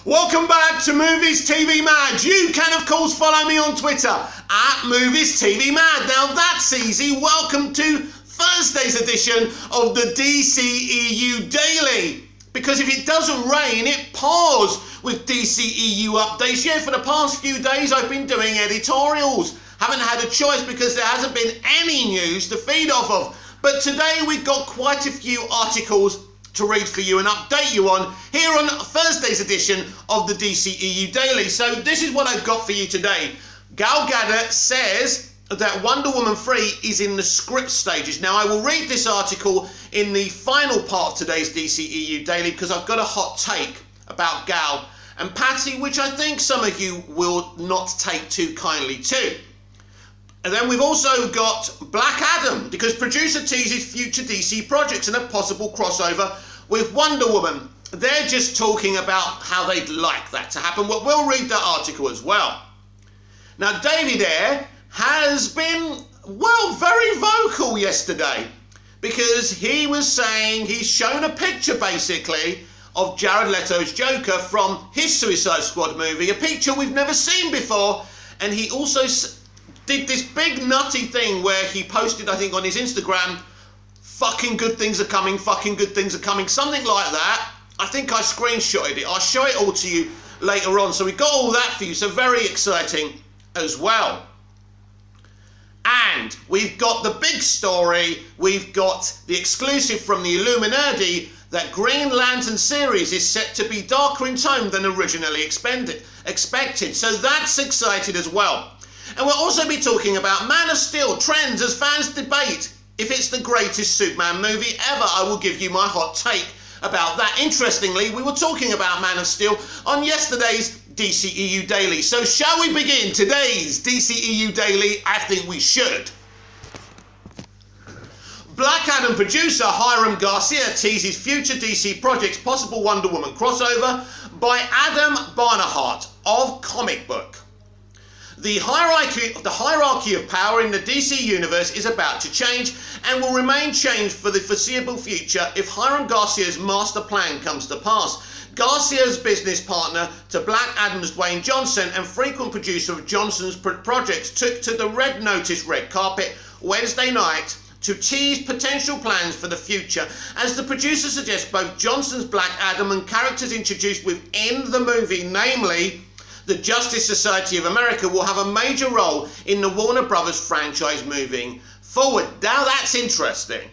Welcome back to Movies TV Mad. You can of course follow me on Twitter at Movies TV Mad. Now that's easy. Welcome to Thursday's edition of the DCEU Daily. Because if it doesn't rain, it pours with DCEU updates. Yeah, for the past few days I've been doing editorials. Haven't had a choice because there hasn't been any news to feed off of. But today we've got quite a few articles to read for you and update you on here on Thursday's edition of the DCEU Daily. So this is what I've got for you today. Gal Gadot says that Wonder Woman 3 is in the script stages. Now I will read this article in the final part of today's DCEU Daily because I've got a hot take about Gal and Patty, which I think some of you will not take too kindly to. And then we've also got Black Adam, because producer teases future DC projects and a possible crossover with Wonder Woman. They're just talking about how they'd like that to happen. Well, we'll read that article as well. Now, David Ayer has been, well, very vocal yesterday because he was saying he's shown a picture, basically, of Jared Leto's Joker from his Suicide Squad movie, a picture we've never seen before, and he also did this big nutty thing where he posted, I think, on his Instagram, fucking good things are coming, fucking good things are coming, something like that. I think I screenshotted it. I'll show it all to you later on. So we got all that for you, so very exciting as well. And we've got the big story, we've got the exclusive from the Illuminati that Green Lantern series is set to be darker in tone than originally expected. So that's exciting as well. And we'll also be talking about Man of Steel trends as fans debate if it's the greatest Superman movie ever. I will give you my hot take about that. Interestingly, we were talking about Man of Steel on yesterday's DCEU Daily. So shall we begin today's DCEU Daily? I think we should. Black Adam producer Hiram Garcia teases future DC projects possible Wonder Woman crossover by Adam Barnhart of Comic Book. The hierarchy of power in the DC universe is about to change and will remain changed for the foreseeable future if Hiram Garcia's master plan comes to pass. Garcia's business partner to Black Adam's Dwayne Johnson and frequent producer of Johnson's projects took to the Red Notice red carpet Wednesday night to tease potential plans for the future. As the producer suggests, both Johnson's Black Adam and characters introduced within the movie, namely the Justice Society of America, will have a major role in the Warner Brothers franchise moving forward. Now that's interesting.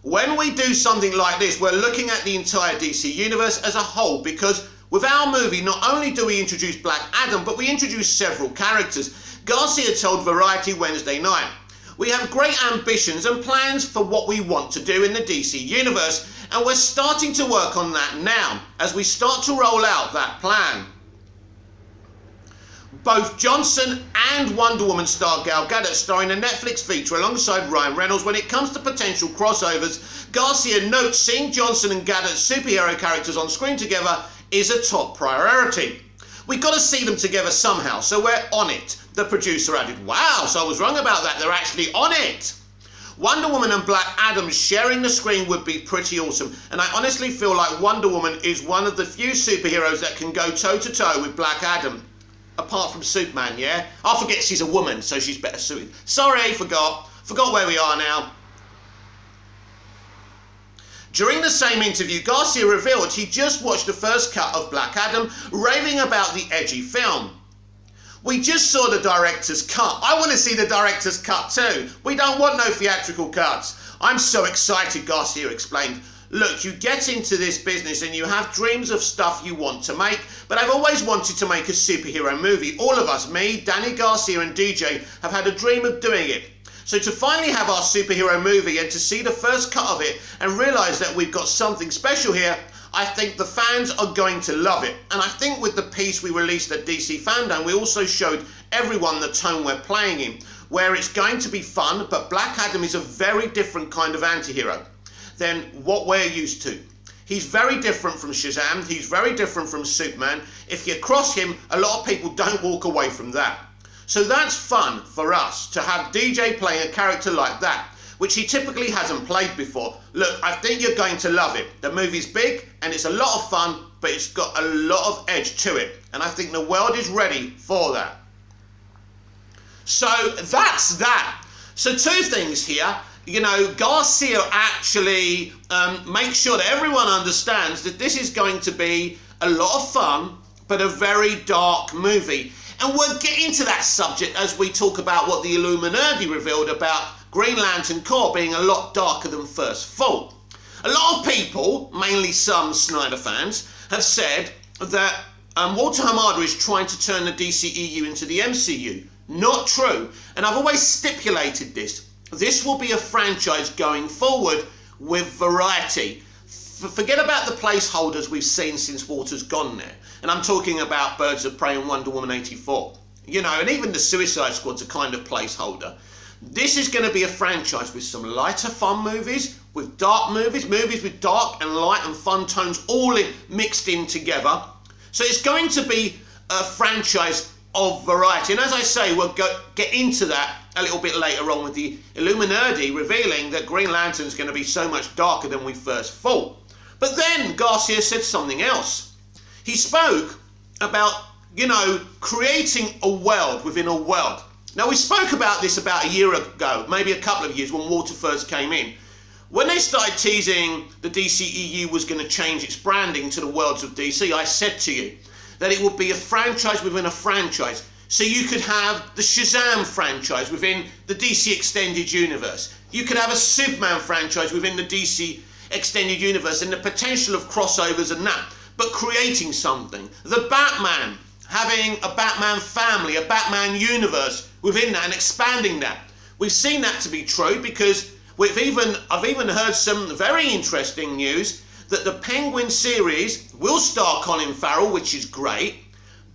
When we do something like this, we're looking at the entire DC universe as a whole, because with our movie, not only do we introduce Black Adam, but we introduce several characters. Garcia told Variety Wednesday night, "We have great ambitions and plans for what we want to do in the DC universe, and we're starting to work on that now as we start to roll out that plan." Both Johnson and Wonder Woman star Gal Gadot star in a Netflix feature alongside Ryan Reynolds. When it comes to potential crossovers, Garcia notes seeing Johnson and Gadot's superhero characters on screen together is a top priority. "We've got to see them together somehow, so we're on it," the producer added. Wow, so I was wrong about that. They're actually on it. Wonder Woman and Black Adam sharing the screen would be pretty awesome, and I honestly feel like Wonder Woman is one of the few superheroes that can go toe-to-toe with Black Adam. Apart from Superman, yeah? I forget she's a woman, so she's better suited. Sorry, forgot where we are now. During the same interview, Garcia revealed he just watched the first cut of Black Adam, raving about the edgy film. "We just saw the director's cut. I want to see the director's cut too. We don't want no theatrical cuts. I'm so excited," Garcia explained. "Look, you get into this business and you have dreams of stuff you want to make, but I've always wanted to make a superhero movie. All of us, me, Danny Garcia and DJ, have had a dream of doing it. So to finally have our superhero movie and to see the first cut of it and realise that we've got something special here, I think the fans are going to love it." And I think with the piece we released at DC Fandom, we also showed everyone the tone we're playing in, where it's going to be fun, but Black Adam is a very different kind of anti-hero than what we're used to. He's very different from Shazam, he's very different from Superman. If you cross him, a lot of people don't walk away from that. So that's fun for us, to have DJ playing a character like that. which he typically hasn't played before. Look, I think you're going to love it. The movie's big and it's a lot of fun, but it's got a lot of edge to it. And I think the world is ready for that. So that's that. So two things here. You know, Garcia actually makes sure that everyone understands that this is going to be a lot of fun, but a very dark movie. And we'll get into that subject as we talk about what the Illuminati revealed about Green Lantern Corps being a lot darker than first thought. A lot of people, mainly some Snyder fans, have said that Walter Hamada is trying to turn the DCEU into the MCU. Not true. And I've always stipulated this. This will be a franchise going forward with variety. Forget about the placeholders we've seen since Walter's gone there. And I'm talking about Birds of Prey and Wonder Woman 84. You know, and even the Suicide Squad's a kind of placeholder. This is going to be a franchise with some lighter fun movies, with dark movies, movies with dark and light and fun tones all mixed in together. So it's going to be a franchise of variety. And as I say, we'll get into that a little bit later on with the Illuminati revealing that Green Lantern's going to be so much darker than we first thought. But then Garcia said something else. He spoke about, you know, creating a world within a world. Now, we spoke about this about a year ago, maybe a couple of years, when Walter first came in. When they started teasing the DCEU was going to change its branding to the worlds of DC, I said to you that it would be a franchise within a franchise. So you could have the Shazam franchise within the DC Extended Universe. You could have a Superman franchise within the DC Extended Universe, and the potential of crossovers and that. But creating something. The Batman, having a Batman family, a Batman universe within that and expanding that. We've seen that to be true because I've even heard some very interesting news that the Penguin series will star Colin Farrell, which is great,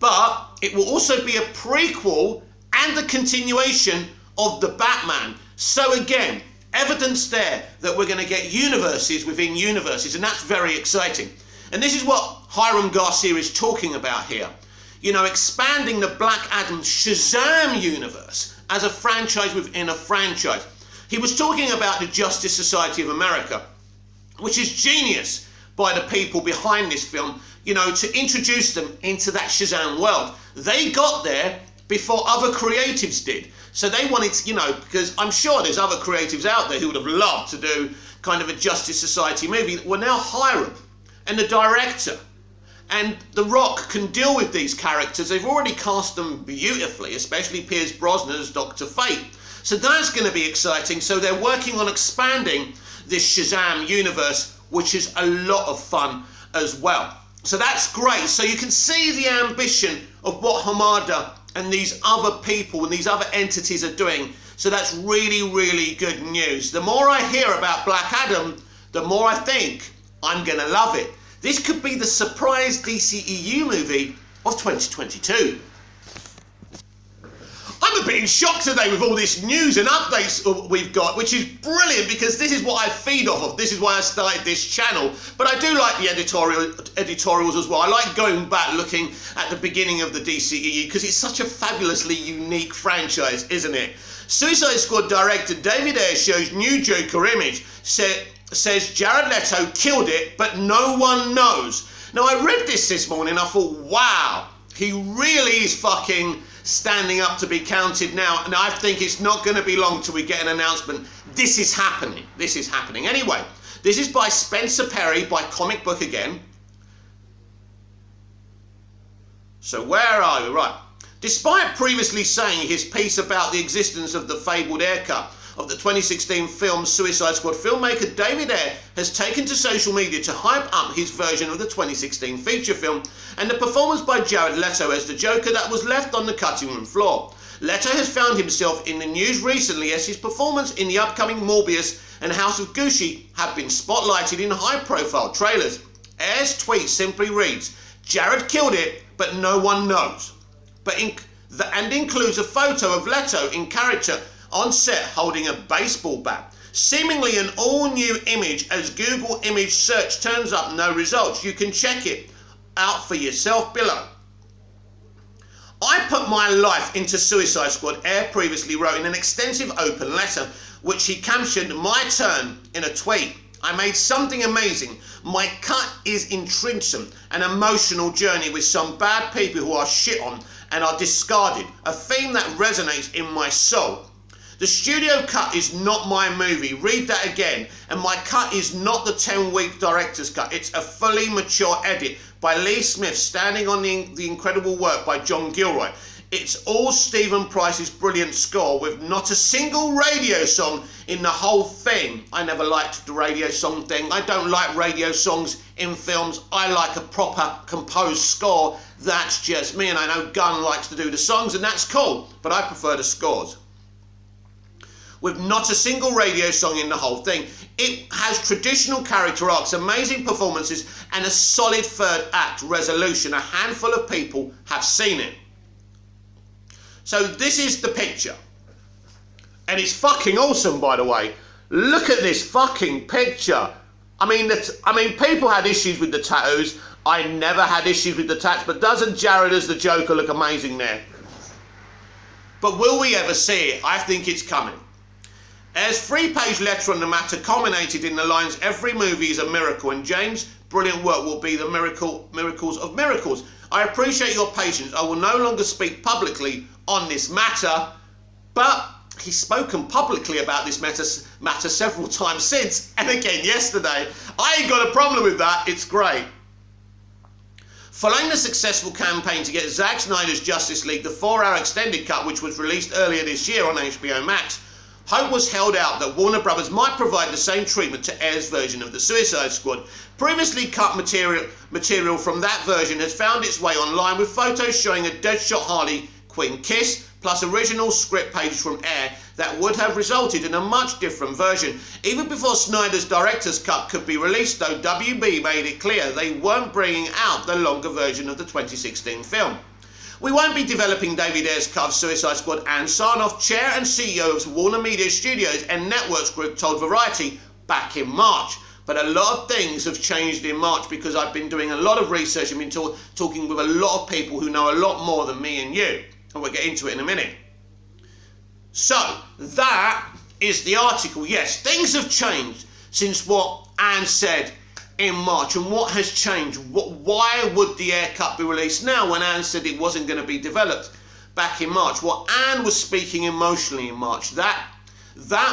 but it will also be a prequel and a continuation of the Batman. So again, evidence there that we're going to get universes within universes, and that's very exciting. And this is what Hiram Garcia is talking about here. You know, expanding the Black Adam Shazam universe as a franchise within a franchise. He was talking about the Justice Society of America, which is genius by the people behind this film, you know, to introduce them into that Shazam world. They got there before other creatives did. So they wanted to, you know, because I'm sure there's other creatives out there who would have loved to do kind of a Justice Society movie. Well, now Hiram and the director and The Rock can deal with these characters. They've already cast them beautifully, especially Pierce Brosnan as Dr. Fate. So that's going to be exciting. So they're working on expanding this Shazam universe, which is a lot of fun as well. So that's great. So you can see the ambition of what Hamada and these other people and these other entities are doing. So that's really, really good news. The more I hear about Black Adam, the more I think I'm going to love it. This could be the surprise DCEU movie of 2022. I'm a bit in shock today with all this news and updates we've got, which is brilliant because this is what I feed off of. This is why I started this channel. But I do like the editorials as well. I like going back looking at the beginning of the DCEU because it's such a fabulously unique franchise, isn't it? Suicide Squad director David Ayer shows new Joker image. Says Jared Leto killed it, but no one knows. Now, I read this morning, I thought, wow, he really is fucking standing up to be counted now. And I think it's not going to be long till we get an announcement. This is happening. This is happening. Anyway, this is by Spencer Perry, by Comic Book again. So where are we? Right. Despite previously saying his piece about the existence of the fabled haircut of the 2016 film Suicide Squad, filmmaker David Ayer has taken to social media to hype up his version of the 2016 feature film and the performance by Jared Leto as the Joker that was left on the cutting room floor. Leto has found himself in the news recently as his performance in the upcoming Morbius and House of Gucci have been spotlighted in high-profile trailers. Ayer's tweet simply reads, "Jared killed it, but no one knows," and includes a photo of Leto in character on set holding a baseball bat. Seemingly an all-new image as Google image search turns up no results. You can check it out for yourself below. "I put my life into Suicide Squad," Ayer previously wrote in an extensive open letter, which he captioned my turn in a tweet. I made something amazing. My cut is intrinsic, an emotional journey with some bad people who are shit on and are discarded, a theme that resonates in my soul. The studio cut is not my movie, read that again, and my cut is not the 10-week director's cut, it's a fully mature edit by Lee Smith standing on the incredible work by John Gilroy. It's all Stephen Price's brilliant score with not a single radio song in the whole thing. I never liked the radio song thing. I don't like radio songs in films. I like a proper composed score. That's just me, and I know Gunn likes to do the songs, and that's cool, but I prefer the scores. With not a single radio song in the whole thing. It has traditional character arcs, amazing performances, and a solid third act resolution. A handful of people have seen it. So this is the picture. And it's fucking awesome, by the way. Look at this fucking picture. I mean, people had issues with the tattoos. I never had issues with the tats, but doesn't Jared as the Joker look amazing there? But will we ever see it? I think it's coming. As 3-page letter on the matter culminated in the lines, every movie is a miracle, and James' brilliant work will be the miracles of miracles. I appreciate your patience. I will no longer speak publicly on this matter, but he's spoken publicly about this matter several times since, and again yesterday. I ain't got a problem with that. It's great. Following the successful campaign to get Zack Snyder's Justice League, the 4-hour extended cut, which was released earlier this year on HBO Max, hope was held out that Warner Brothers might provide the same treatment to Ayer's version of the Suicide Squad. Previously cut material from that version has found its way online, with photos showing a Deadshot Harley Quinn kiss, plus original script pages from Ayer that would have resulted in a much different version. Even before Snyder's director's cut could be released, though, WB made it clear they weren't bringing out the longer version of the 2016 film. We won't be developing David Ayer's cut of Suicide Squad, Ann Sarnoff, chair and CEO of Warner Media Studios and Networks Group, told Variety back in March. But a lot of things have changed in March because I've been doing a lot of research and been talking with a lot of people who know a lot more than me and you. And we'll get into it in a minute. So, that is the article. Yes, things have changed since what Ann said in March. And what has changed? Why would the Ayer cut be released now when Ann said it wasn't going to be developed back in March? Well, Ann was speaking emotionally in March. That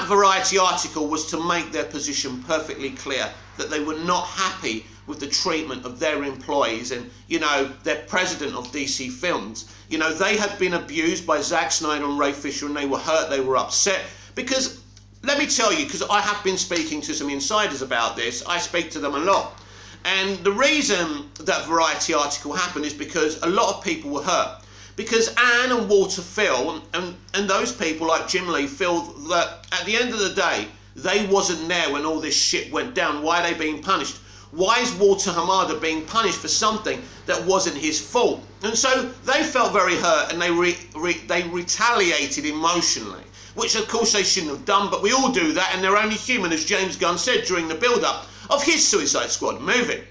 Variety article was to make their position perfectly clear, that they were not happy with the treatment of their employees and, you know, their president of DC Films. You know, they had been abused by Zack Snyder and Ray Fisher, and they were hurt, they were upset. Because, let me tell you, because I have been speaking to some insiders about this, I speak to them a lot. And the reason that Variety article happened is because a lot of people were hurt. Because Ann and Walter feel, and those people like Jim Lee feel that at the end of the day, they wasn't there when all this shit went down. Why are they being punished? Why is Walter Hamada being punished for something that wasn't his fault? And so they felt very hurt, and they retaliated emotionally, which of course they shouldn't have done, but we all do that, and they're only human, as James Gunn said during the build-up of his Suicide Squad movie.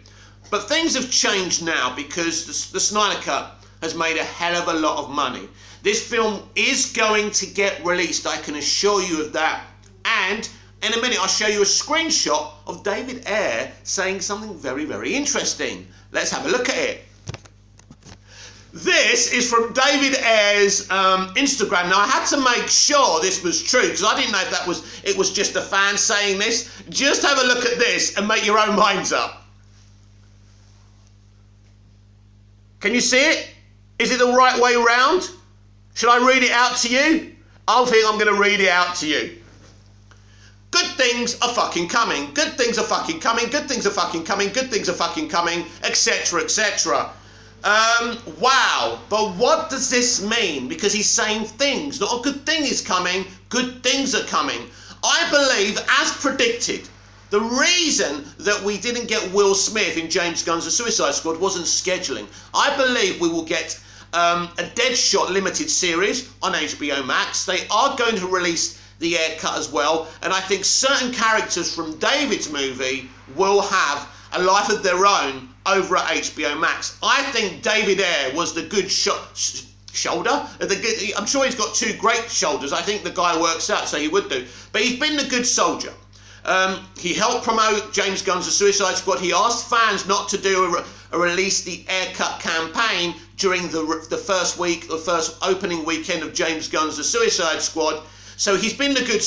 But things have changed now because the Snyder Cut has made a hell of a lot of money. This film is going to get released, I can assure you of that. And in a minute, I'll show you a screenshot of David Ayer saying something very, very interesting. Let's have a look at it. This is from David Ayer's Instagram. Now, I had to make sure this was true because I didn't know if it was just a fan saying this. Just have a look at this and make your own minds up. Can you see it? Is it the right way round? Should I read it out to you? I think I'm going to read it out to you. Good things are fucking coming. Good things are fucking coming. Good things are fucking coming. Good things are fucking coming, etc., etc. Wow. But what does this mean? Because he's saying things. Not a good thing is coming. Good things are coming. I believe, as predicted, the reason that we didn't get Will Smith in James Gunn's The Suicide Squad wasn't scheduling. I believe we will get a Deadshot limited series on HBO Max. They are going to release the Ayer cut as well, and I think certain characters from David's movie will have a life of their own over at HBO Max. I think David Ayer was the good shot. shoulder. I'm sure he's got two great shoulders. I think the guy works out, so he would do. But he's been the good soldier. He helped promote James Gunn's The Suicide Squad. He asked fans not to do a Release the Ayer Cut campaign during the first opening weekend of James Gunn's The Suicide Squad. So he's been the good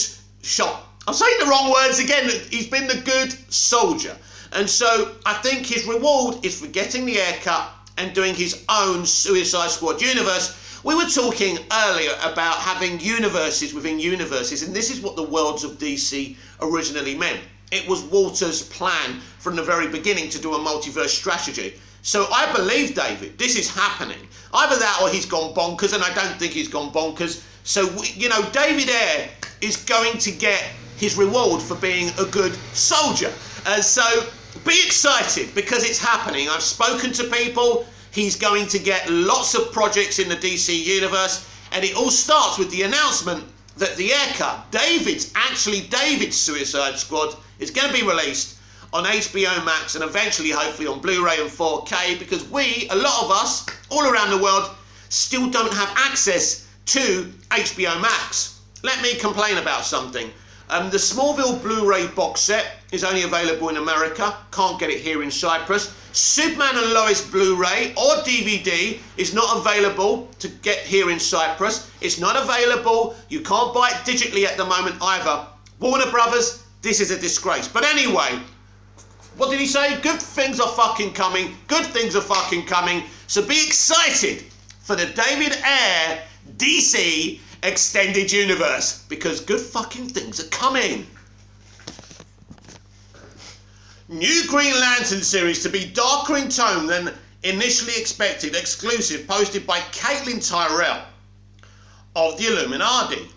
I'm saying the wrong words again. He's been the good soldier. And so I think his reward is for getting the Ayer Cut and doing his own Suicide Squad universe. We were talking earlier about having universes within universes, and this is what the worlds of DC originally meant. It was Walter's plan from the very beginning to do a multiverse strategy. So I believe, David, this is happening. Either that or he's gone bonkers, and I don't think he's gone bonkers. So, you know, David Ayer is going to get his reward for being a good soldier. So be excited, because it's happening. I've spoken to people. He's going to get lots of projects in the DC universe, and it all starts with the announcement that the Ayer Cut, David's Suicide Squad, is going to be released on HBO Max and eventually hopefully on Blu-ray and 4K, because we, a lot of us, all around the world, still don't have access to HBO Max. Let me complain about something. The Smallville Blu-ray box set is only available in America. Can't get it here in Cyprus. Superman and Lois Blu-ray or DVD is not available to get here in Cyprus. It's not available. You can't buy it digitally at the moment either. Warner Brothers, this is a disgrace. But anyway, what did he say? Good things are fucking coming. Good things are fucking coming. So be excited for the David Ayer DC Extended Universe, because good fucking things are coming. New Green Lantern series to be darker in tone than initially expected. Exclusive posted by Caitlin Tyrell of the Illuminati.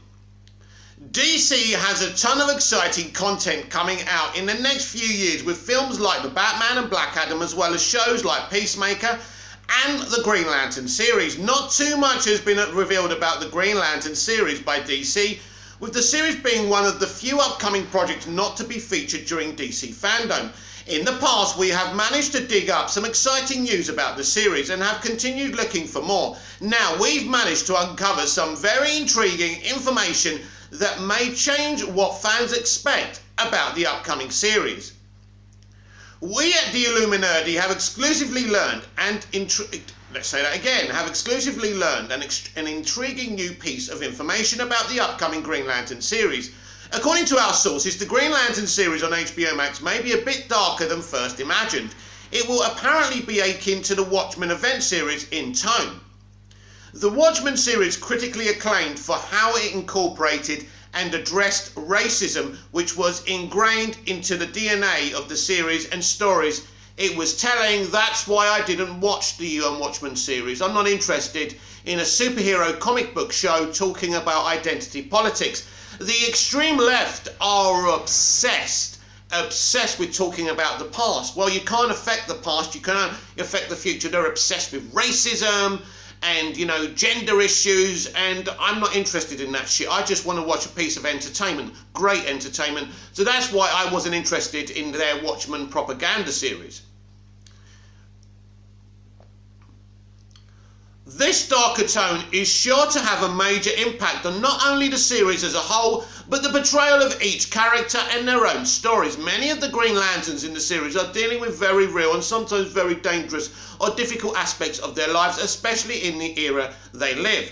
DC has a ton of exciting content coming out in the next few years, with films like The Batman and Black Adam, as well as shows like Peacemaker and the Green Lantern series. Not too much has been revealed about the Green Lantern series by DC, with the series being one of the few upcoming projects not to be featured during DC fandom. In the past, we have managed to dig up some exciting news about the series and have continued looking for more. Now, we've managed to uncover some very intriguing information that may change what fans expect about the upcoming series. We at the Illuminati have exclusively learned an intriguing new piece of information about the upcoming Green Lantern series. According to our sources, the Green Lantern series on HBO Max may be a bit darker than first imagined. It will apparently be akin to the Watchmen event series in tone. The Watchmen series, critically acclaimed for how it incorporated and addressed racism, which was ingrained into the DNA of the series and stories it was telling. That's why I didn't watch the Watchmen series. I'm not interested in a superhero comic book show talking about identity politics. The extreme left are obsessed with talking about the past. Well, you can't affect the past, you can't affect the future. They're obsessed with racism and, you know, gender issues, and I'm not interested in that shit. I just want to watch a piece of entertainment, great entertainment. So that's why I wasn't interested in their Watchmen propaganda series. This darker tone is sure to have a major impact on not only the series as a whole, but the portrayal of each character and their own stories. Many of the Green Lanterns in the series are dealing with very real and sometimes very dangerous or difficult aspects of their lives, especially in the era they live.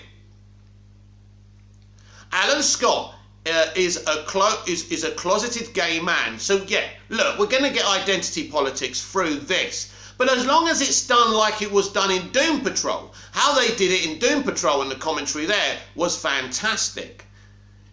Alan Scott is a closeted gay man. So yeah, look, we're going to get identity politics through this. But as long as it's done like it was done in Doom Patrol, how they did it in Doom Patrol and the commentary there was fantastic.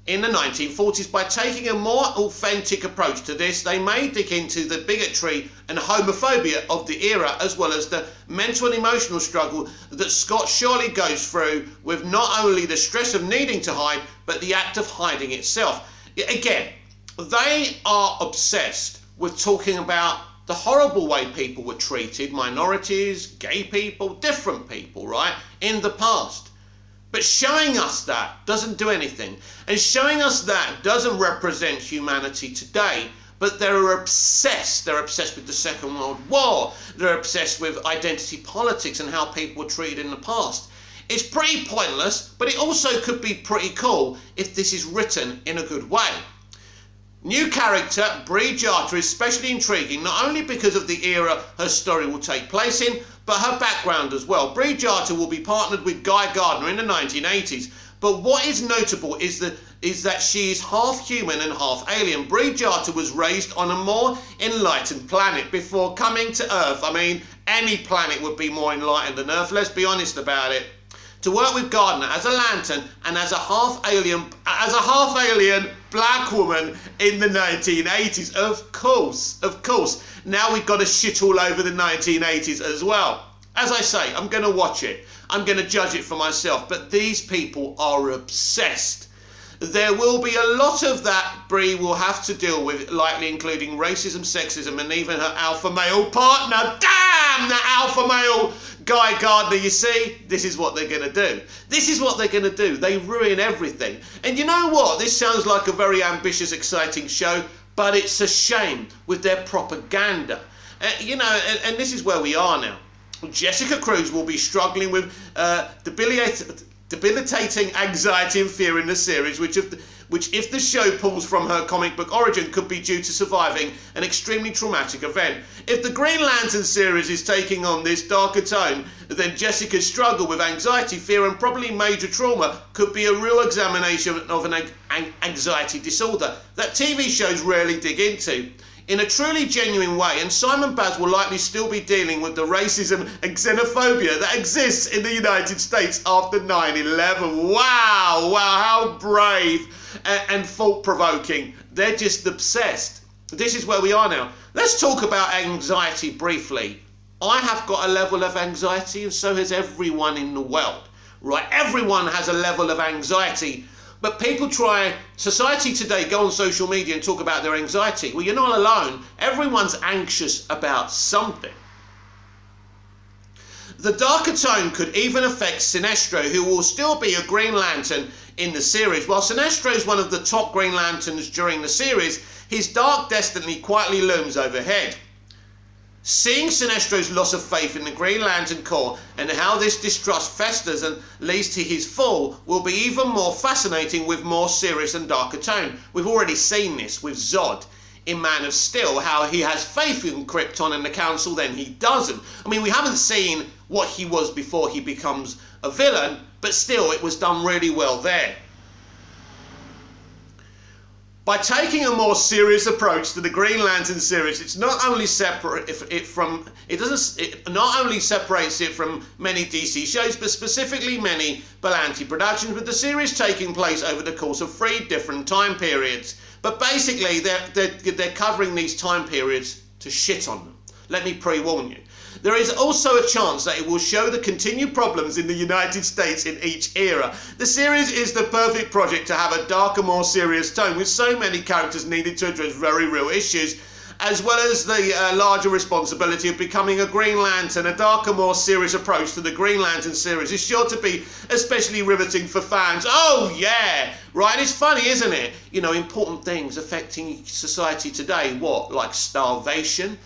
In the 1940s, by taking a more authentic approach to this, they may dig into the bigotry and homophobia of the era, as well as the mental and emotional struggle that Scott surely goes through with not only the stress of needing to hide, but the act of hiding itself. Again, they are obsessed with talking about the horrible way people were treated, minorities, gay people, different people, right, in the past. But showing us that doesn't do anything. And showing us that doesn't represent humanity today. But they're obsessed. They're obsessed with the Second World War. They're obsessed with identity politics and how people were treated in the past. It's pretty pointless, but it also could be pretty cool if this is written in a good way. New character, Bree Jarta, is especially intriguing, not only because of the era her story will take place in, but her background as well. Bree Jarta will be partnered with Guy Gardner in the 1980s, but what is notable is that she is half human and half alien. Bree Jarta was raised on a more enlightened planet before coming to Earth. I mean, any planet would be more enlightened than Earth, let's be honest about it. To work with Gardner as a lantern and as a half alien black woman in the 1980s. Of course. Now we've got to shit all over the 1980s as well. As I say, I'm going to watch it. I'm going to judge it for myself. But these people are obsessed. There will be a lot of that Bree will have to deal with, likely including racism, sexism, and even her alpha male partner. Damn, the alpha male Guy Gardner. You see, this is what they're going to do. This is what they're going to do. They ruin everything. And you know what? This sounds like a very ambitious, exciting show, but it's a shame with their propaganda. You know, and this is where we are now. Jessica Cruz will be struggling with debilitating anxiety and fear in the series, which if the show pulls from her comic book origin could be due to surviving an extremely traumatic event. If the Green Lantern series is taking on this darker tone, then Jessica's struggle with anxiety, fear and probably major trauma could be a real examination of an anxiety disorder that TV shows rarely dig into in a truly genuine way, and Simon Baz will likely still be dealing with the racism and xenophobia that exists in the United States after 9/11. Wow, how brave and thought-provoking. They're just obsessed. This is where we are now. Let's talk about anxiety briefly. I have got a level of anxiety, and so has everyone in the world, right? Everyone has a level of anxiety. But people society today, go on social media and talk about their anxiety. Well, you're not alone. Everyone's anxious about something. The darker tone could even affect Sinestro, who will still be a Green Lantern in the series. While Sinestro is one of the top Green Lanterns during the series, his dark destiny quietly looms overhead. Seeing Sinestro's loss of faith in the Green Lantern Corps and how this distrust festers and leads to his fall will be even more fascinating with more serious and darker tone. We've already seen this with Zod in Man of Steel, how he has faith in Krypton and the Council, then he doesn't. I mean, we haven't seen what he was before he becomes a villain, but still it was done really well there. By taking a more serious approach to the Green Lantern series, it not only separates it from many DC shows, but specifically many Berlanti productions, with the series taking place over the course of 3 different time periods. But basically, they're covering these time periods to shit on them. Let me pre-warn you. There is also a chance that it will show the continued problems in the United States in each era. The series is the perfect project to have a darker, more serious tone, with so many characters needed to address very real issues, as well as the larger responsibility of becoming a Green Lantern. A darker, more serious approach to the Green Lantern series is sure to be especially riveting for fans. Oh yeah, right, it's funny, isn't it? You know, important things affecting society today. What, like starvation?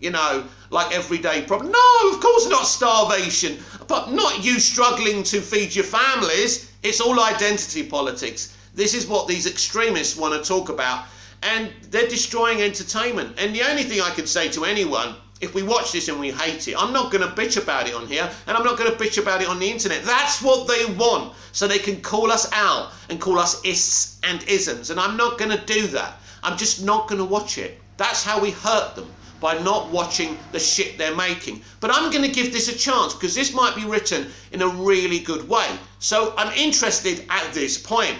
You know, like everyday problem. No, of course not starvation, but not you struggling to feed your families. It's all identity politics. This is what these extremists want to talk about, and they're destroying entertainment. And the only thing I can say to anyone, if we watch this and we hate it, I'm not going to bitch about it on here, and I'm not going to bitch about it on the internet. That's what they want, so they can call us out and call us ists and isms, and I'm not going to do that. I'm just not going to watch it. That's how we hurt them, by not watching the shit they're making. But I'm going to give this a chance, because this might be written in a really good way. So I'm interested at this point.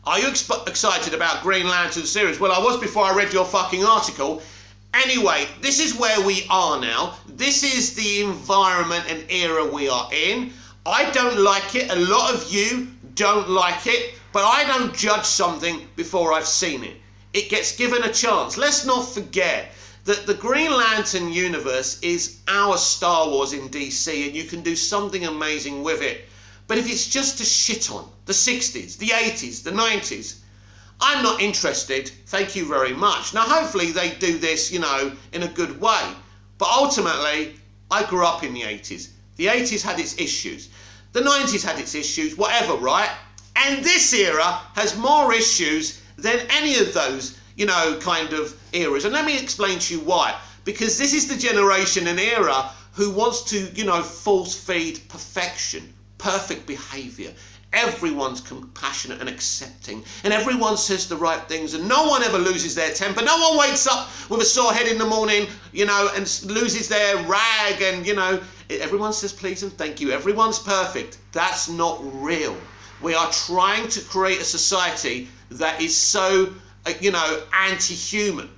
Are you excited about Green Lantern series? Well, I was before I read your fucking article. Anyway, this is where we are now. This is the environment and era we are in. I don't like it. A lot of you don't like it. But I don't judge something before I've seen it. It gets given a chance. Let's not forget that the Green Lantern universe is our Star Wars in DC, and you can do something amazing with it. But if it's just to shit on the 60s, the 80s, the 90s, I'm not interested. Thank you very much. Now, hopefully they do this, you know, in a good way. But ultimately, I grew up in the 80s. The 80s had its issues. The 90s had its issues, whatever, right? And this era has more issues than any of those, you know, kind of eras. And let me explain to you why. Because this is the generation and era who wants to, you know, force feed perfection, perfect behaviour. Everyone's compassionate and accepting, and everyone says the right things, and no one ever loses their temper. No one wakes up with a sore head in the morning, you know, and loses their rag, and, you know, everyone says please and thank you. Everyone's perfect. That's not real. We are trying to create a society that is so, you know, anti-human.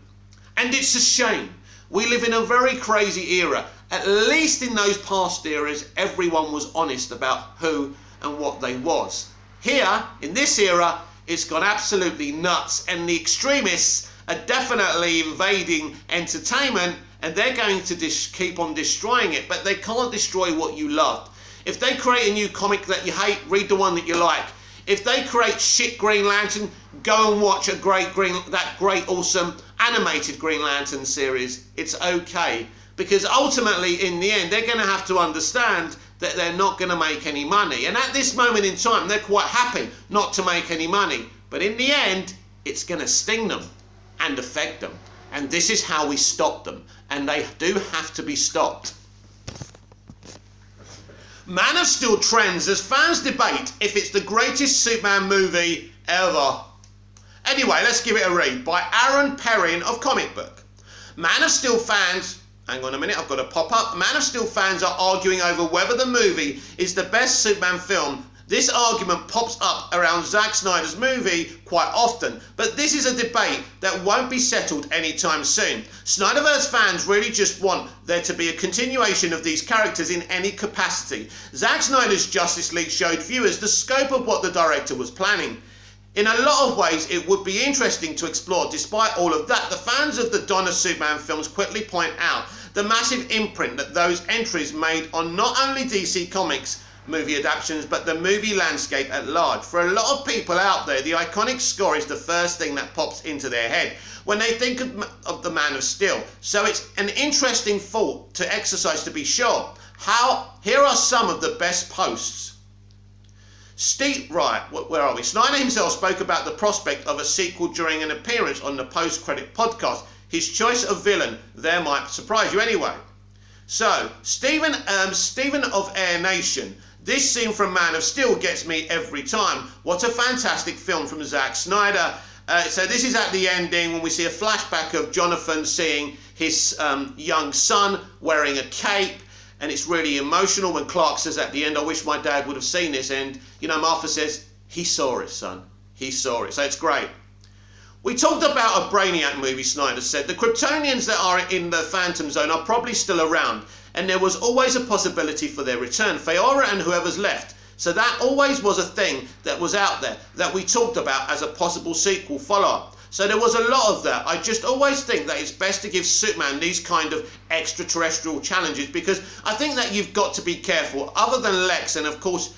And it's a shame. We live in a very crazy era. At least in those past eras, everyone was honest about who and what they was. Here, in this era, it's gone absolutely nuts, and the extremists are definitely invading entertainment, and they're going to keep on destroying it, but they can't destroy what you loved. If they create a new comic that you hate, read the one that you like. If they create shit Green Lantern, go and watch that great awesome animated Green Lantern series. It's okay, because ultimately in the end they're going to have to understand that they're not going to make any money, and at this moment in time they're quite happy not to make any money, but in the end it's going to sting them and affect them, and this is how we stop them, and they do have to be stopped. Man of Steel trends as fans debate if it's the greatest Superman movie ever. Anyway, let's give it a read by Aaron Perrin of Comic Book. Man of Steel fans, hang on a minute, I've got to pop up. Man of Steel fans are arguing over whether the movie is the best Superman film. This argument pops up around Zack Snyder's movie quite often, but this is a debate that won't be settled anytime soon. Snyderverse fans really just want there to be a continuation of these characters in any capacity. Zack Snyder's Justice League showed viewers the scope of what the director was planning. In a lot of ways, it would be interesting to explore. Despite all of that, the fans of the Dawn of Superman films quickly point out the massive imprint that those entries made on not only DC Comics movie adaptations, but the movie landscape at large. For a lot of people out there, the iconic score is the first thing that pops into their head when they think of the Man of Steel. So it's an interesting thought to exercise, to be sure. Here are some of the best posts. Right, where are we? Snyder himself spoke about the prospect of a sequel during an appearance on the post-credit podcast. His choice of villain there might surprise you anyway. So, Stephen of Air Nation. This scene from Man of Steel gets me every time. What a fantastic film from Zack Snyder. So this is at the ending when we see a flashback of Jonathan seeing his young son wearing a cape. And it's really emotional when Clark says at the end, I wish my dad would have seen this. And, you know, Martha says, he saw it, son. He saw it. So it's great. We talked about a Brainiac movie, Snyder said. The Kryptonians that are in the Phantom Zone are probably still around, and there was always a possibility for their return. Feora and whoever's left. So that always was a thing that was out there that we talked about as a possible sequel follow-up. So there was a lot of that. I just always think that it's best to give Superman these kind of extraterrestrial challenges, because I think that you've got to be careful. Other than Lex, and of course,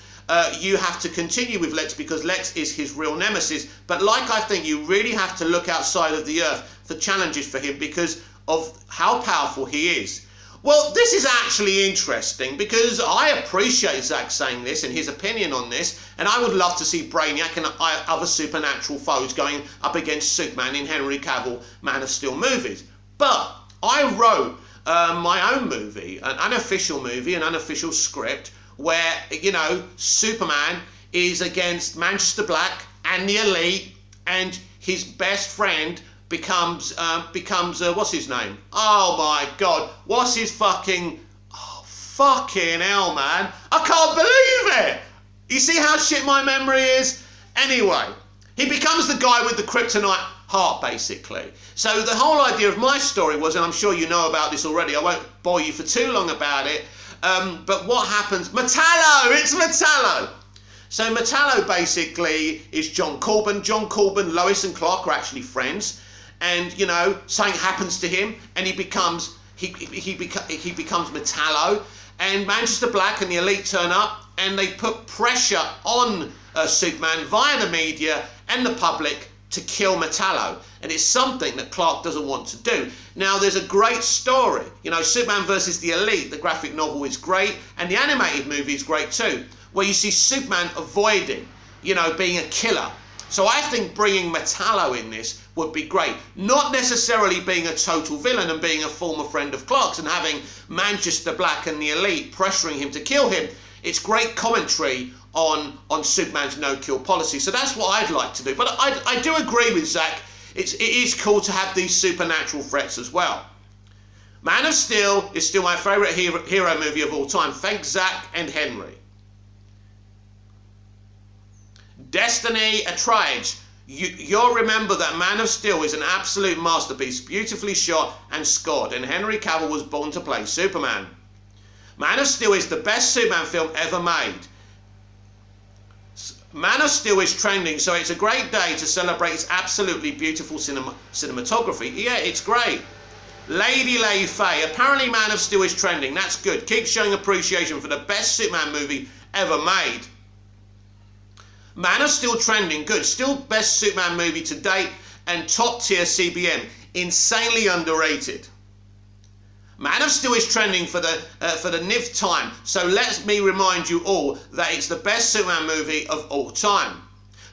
you have to continue with Lex because Lex is his real nemesis. But like I think you really have to look outside of the Earth for challenges for him because of how powerful he is. Well, this is actually interesting because I appreciate Zack saying this and his opinion on this, and I would love to see Brainiac and other supernatural foes going up against Superman in Henry Cavill Man of Steel movies. But I wrote my own movie, an unofficial script, where, you know, Superman is against Manchester Black and the Elite, and his best friend becomes what's his name? Oh my God, what's his fucking hell, man, I can't believe it. You see how shit my memory is? Anyway, he becomes the guy with the kryptonite heart, basically. So the whole idea of my story was, and I'm sure you know about this already, I won't bore you for too long about it, but what happens, Metallo, it's Metallo. So Metallo basically is John Corbin. John Corbin, Lois and Clark are actually friends. And, you know, something happens to him and he becomes Metallo, and Manchester Black and the Elite turn up and they put pressure on Superman via the media and the public to kill Metallo, and it's something that Clark doesn't want to do. Now, there's a great story. You know, Superman versus the Elite, the graphic novel, is great, and the animated movie is great too, where you see Superman avoiding, you know, being a killer. So I think bringing Metallo in this would be great. Not necessarily being a total villain and being a former friend of Clark's and having Manchester Black and the Elite pressuring him to kill him. It's great commentary on Superman's no-kill policy. So that's what I'd like to do. But I do agree with Zach. It is cool to have these supernatural threats as well. Man of Steel is still my favourite hero movie of all time. Thanks, Zach and Henry. Destiny Atreides. You'll remember that Man of Steel is an absolute masterpiece, beautifully shot and scored, and Henry Cavill was born to play Superman. Man of Steel is the best Superman film ever made. Man of Steel is trending, so it's a great day to celebrate its absolutely beautiful cinematography. Yeah, it's great. Lady Lay Faye, apparently Man of Steel is trending. That's good. Keep showing appreciation for the best Superman movie ever made. Man of Steel trending, good. Still best Superman movie to date and top tier CBM. Insanely underrated. Man of Steel is trending for the nth time, so let me remind you all that it's the best Superman movie of all time.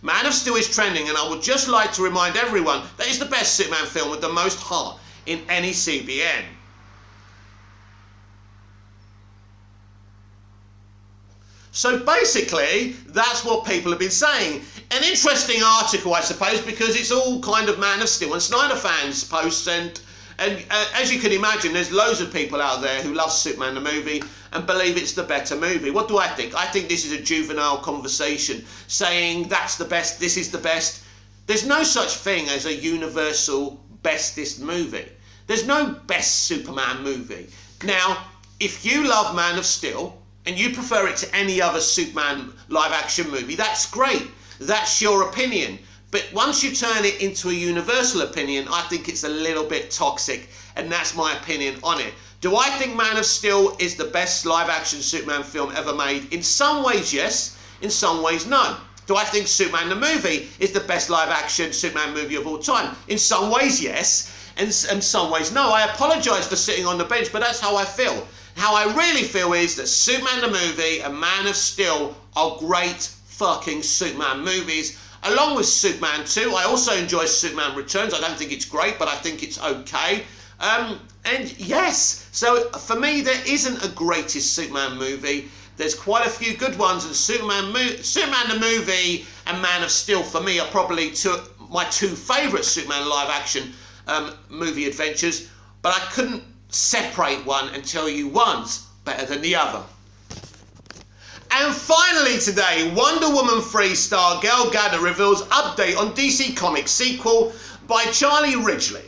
Man of Steel is trending, and I would just like to remind everyone that it's the best Superman film with the most heart in any CBN. So basically, that's what people have been saying. An interesting article, I suppose, because it's all kind of Man of Steel and Snyder fans posts, and as you can imagine, there's loads of people out there who love Superman the movie and believe it's the better movie. What do I think? I think this is a juvenile conversation, saying that's the best, this is the best. There's no such thing as a universal bestest movie. There's no best Superman movie. Now, if you love Man of Steel and you prefer it to any other Superman live-action movie, that's great. That's your opinion. But once you turn it into a universal opinion, I think it's a little bit toxic, and that's my opinion on it. Do I think Man of Steel is the best live-action Superman film ever made? In some ways, yes. In some ways, no. Do I think Superman the movie is the best live-action Superman movie of all time? In some ways, yes. And in some ways, no. I apologise for sitting on the bench, but that's how I feel. How I really feel is that Superman the movie and Man of Steel are great fucking Superman movies. Along with Superman 2, I also enjoy Superman Returns. I don't think it's great, but I think it's okay. And yes, so for me, there isn't a greatest Superman movie. There's quite a few good ones, and Superman the movie and Man of Steel for me are probably my two favourite Superman live-action movie adventures, but I couldn't separate one and tell you one's better than the other. And finally today, Wonder Woman 3 star Gal Gadot reveals update on DC Comics sequel by Charlie Ridgely.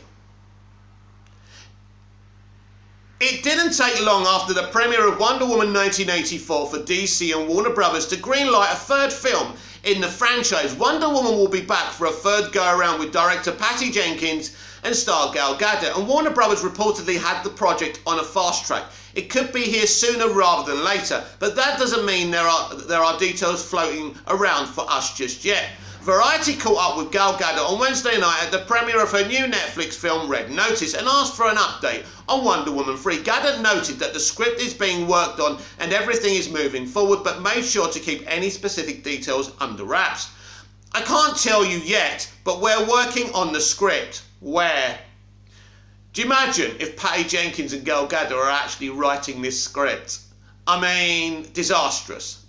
It didn't take long after the premiere of Wonder Woman 1984 for DC and Warner Brothers to greenlight a third film in the franchise. Wonder Woman will be back for a third go-around with director Patty Jenkins and star Gal Gadot, and Warner Brothers reportedly had the project on a fast track. It could be here sooner rather than later, but that doesn't mean there are details floating around for us just yet. Variety caught up with Gal Gadot on Wednesday night at the premiere of her new Netflix film Red Notice and asked for an update on Wonder Woman 3. Gadot noted that the script is being worked on and everything is moving forward, but made sure to keep any specific details under wraps. I can't tell you yet, but we're working on the script. Where? Do you imagine if Patty Jenkins and Gal Gadot are actually writing this script? I mean, disastrous.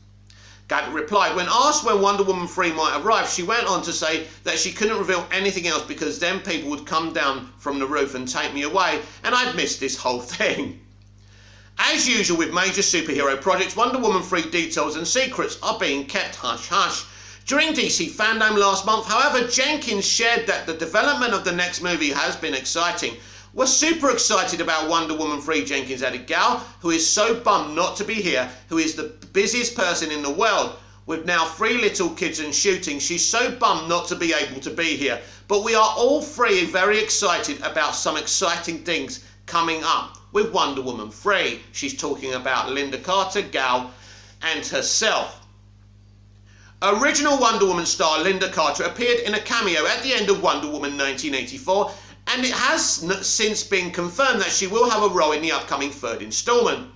Gadot replied, when asked when Wonder Woman 3 might arrive, she went on to say that she couldn't reveal anything else because then people would come down from the roof and take me away, and I'd miss this whole thing. As usual with major superhero projects, Wonder Woman 3 details and secrets are being kept hush-hush. During DC Fandom last month, however, Jenkins shared that the development of the next movie has been exciting. We're super excited about Wonder Woman 3, Jenkins added. Gal, who is so bummed not to be here, who is the busiest person in the world, with now 3 little kids and shooting, she's so bummed not to be able to be here. But we are all 3 very excited about some exciting things coming up with Wonder Woman 3. She's talking about Linda Carter, Gal, and herself. Original Wonder Woman star Linda Carter appeared in a cameo at the end of Wonder Woman 1984, and it has since been confirmed that she will have a role in the upcoming third installment.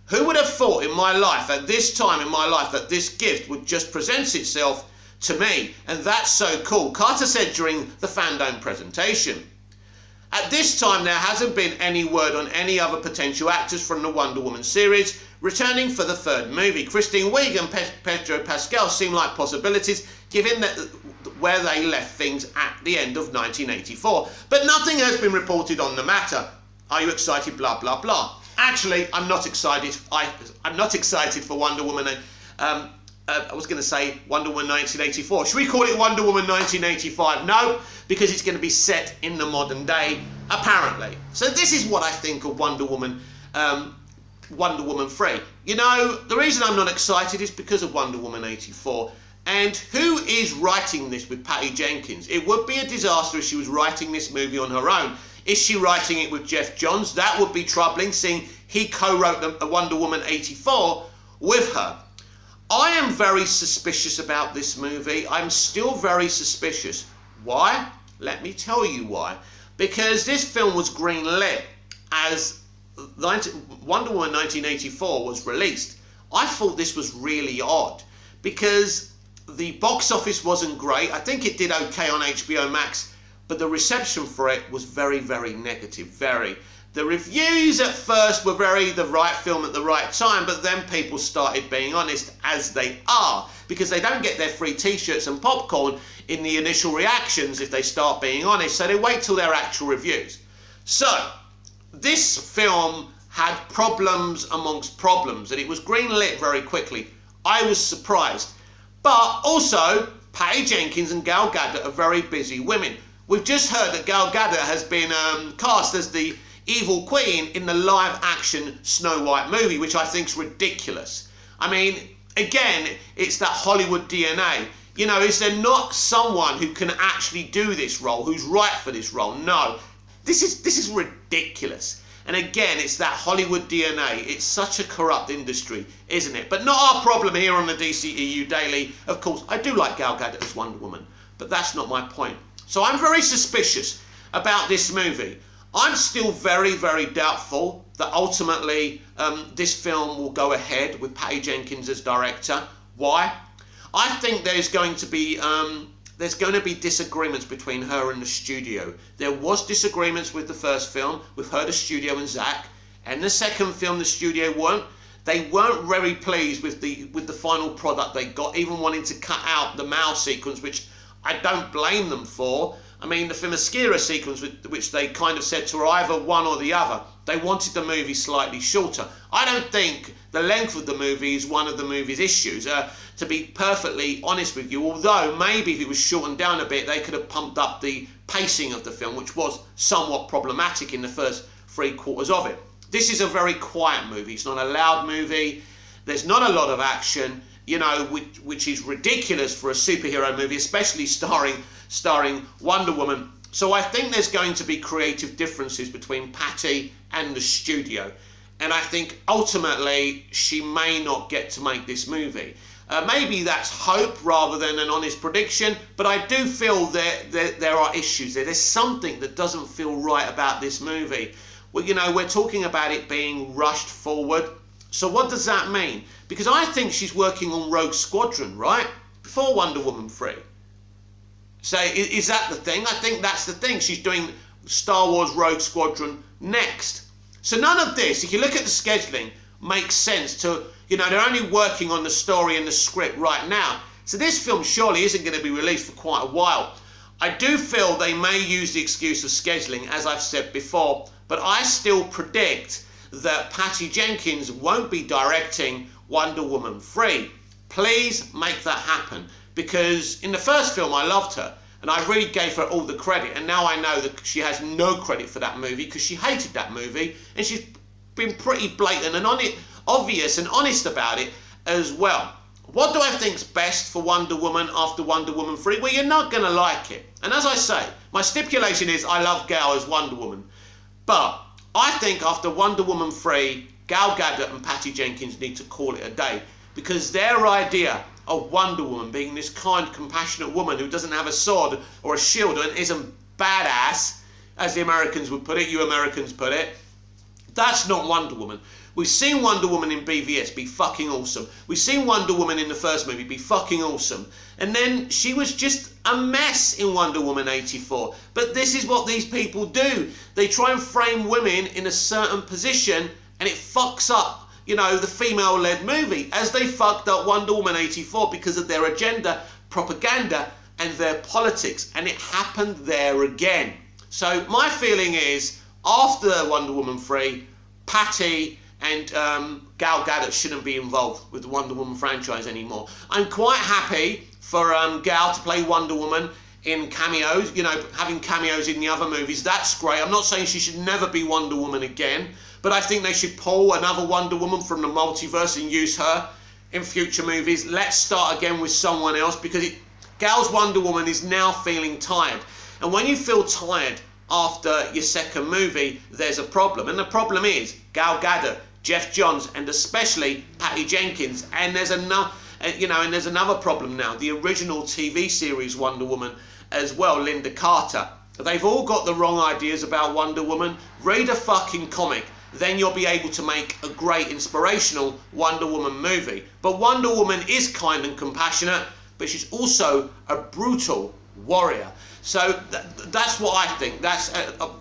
Who would have thought in my life, at this time in my life, that this gift would just present itself to me? And that's so cool, Carter said during the Fandom presentation. At this time, there hasn't been any word on any other potential actors from the Wonder Woman series returning for the third movie. Kristen Wiig and Pedro Pascal seem like possibilities, given that where they left things at the end of 1984. But nothing has been reported on the matter. Are you excited? Blah, blah, blah. Actually, I'm not excited. I'm not excited for Wonder Woman. I was going to say Wonder Woman 1984. Should we call it Wonder Woman 1985? No, because it's going to be set in the modern day, apparently. So this is what I think of Wonder Woman 3. You know, the reason I'm not excited is because of Wonder Woman 84. And who is writing this with Patty Jenkins? It would be a disaster if she was writing this movie on her own. Is she writing it with Jeff Johns? That would be troubling, seeing he co-wrote a Wonder Woman 84 with her. I am very suspicious about this movie. I'm still very suspicious. Why? Let me tell you why. Because this film was greenlit as Wonder Woman 1984 was released. I thought this was really odd because the box office wasn't great. I think it did okay on HBO Max, but the reception for it was very, very negative. Very. The reviews at first were the right film at the right time, but then people started being honest, as they are, because they don't get their free t-shirts and popcorn in the initial reactions if they start being honest, so they wait till their actual reviews. So, this film had problems amongst problems, and it was greenlit very quickly. I was surprised. But also, Patty Jenkins and Gal Gadot are very busy women. We've just heard that Gal Gadot has been cast as the evil queen in the live-action Snow White movie, which I think is ridiculous. I mean, again, it's that Hollywood DNA. You know, is there not someone who can actually do this role, who's right for this role? No. This is ridiculous. And again, it's that Hollywood DNA. It's such a corrupt industry, isn't it? But not our problem here on the DCEU Daily. Of course, I do like Gal Gadot as Wonder Woman, but that's not my point. So I'm very suspicious about this movie. I'm still very, very doubtful that ultimately this film will go ahead with Patty Jenkins as director. Why? I think there's going to be disagreements between her and the studio. There was disagreements with the first film, with her, the studio, and Zack. And the second film, the studio weren't. They weren't very pleased with the final product they got, even wanting to cut out the male sequence, which I don't blame them for. I mean, the Themyscira sequence, which they kind of said to her either one or the other. They wanted the movie slightly shorter. I don't think the length of the movie is one of the movie's issues, to be perfectly honest with you. Although, maybe if it was shortened down a bit, they could have pumped up the pacing of the film, which was somewhat problematic in the first 3 quarters of it. This is a very quiet movie. It's not a loud movie. There's not a lot of action, you know, which is ridiculous for a superhero movie, especially starring Wonder Woman. So I think there's going to be creative differences between Patty and the studio. And I think ultimately she may not get to make this movie. Maybe that's hope rather than an honest prediction, but I do feel that there are issues there. There's something that doesn't feel right about this movie. Well, you know, we're talking about it being rushed forward. So what does that mean? Because I think she's working on Rogue Squadron, right? Before Wonder Woman 3. So is that the thing? I think that's the thing. She's doing Star Wars Rogue Squadron next. So none of this, if you look at the scheduling, makes sense to, you know, they're only working on the story and the script right now. So this film surely isn't going to be released for quite a while. I do feel they may use the excuse of scheduling, as I've said before, but I still predict that Patty Jenkins won't be directing Wonder Woman 3. Please make that happen. Because in the first film I loved her and I really gave her all the credit, and now I know that she has no credit for that movie because she hated that movie, and she's been pretty blatant and obvious and honest about it as well. What do I think's best for Wonder Woman after Wonder Woman 3? Well, you're not going to like it. And as I say, my stipulation is I love Gal as Wonder Woman. But I think after Wonder Woman 3, Gal Gadot and Patty Jenkins need to call it a day, because their idea of Wonder Woman being this kind, compassionate woman who doesn't have a sword or a shield and isn't badass, as the Americans would put it, you Americans put it. That's not Wonder Woman. We've seen Wonder Woman in BVS be fucking awesome. We've seen Wonder Woman in the first movie be fucking awesome. And then she was just a mess in Wonder Woman 84. But this is what these people do. They try and frame women in a certain position and it fucks up, you know, the female-led movie, as they fucked up Wonder Woman 84 because of their agenda, propaganda, and their politics. And it happened there again. So my feeling is, after Wonder Woman 3, Patty and Gal Gadot shouldn't be involved with the Wonder Woman franchise anymore. I'm quite happy for Gal to play Wonder Woman in cameos, you know, having cameos in the other movies. That's great. I'm not saying she should never be Wonder Woman again, but I think they should pull another Wonder Woman from the multiverse and use her in future movies. Let's start again with someone else, because Gal's Wonder Woman is now feeling tired. And when you feel tired after your second movie, there's a problem. And the problem is Gal Gadot, Jeff Johns, and especially Patty Jenkins. And there's another problem now. The original TV series Wonder Woman as well, Linda Carter. They've all got the wrong ideas about Wonder Woman. Read a fucking comic. Then you'll be able to make a great inspirational Wonder Woman movie. But Wonder Woman is kind and compassionate, but she's also a brutal warrior. So that's what I think. That's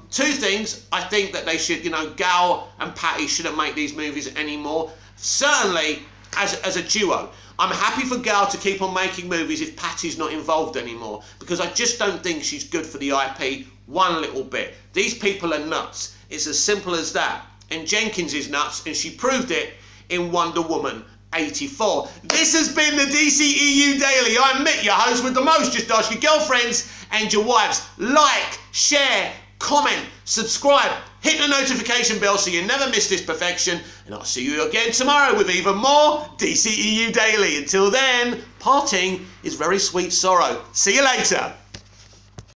two things. I think that they should, you know, Gal and Patty shouldn't make these movies anymore. Certainly as a duo. I'm happy for Gal to keep on making movies if Patty's not involved anymore, because I just don't think she's good for the IP one little bit. These people are nuts. It's as simple as that. And Jenkins is nuts, and she proved it in Wonder Woman 84. This has been the DCEU Daily. I'm Mick, your host with the most. Just ask your girlfriends and your wives. Like, share, comment, subscribe, hit the notification bell so you never miss this perfection. And I'll see you again tomorrow with even more DCEU Daily. Until then, parting is very sweet sorrow. See you later.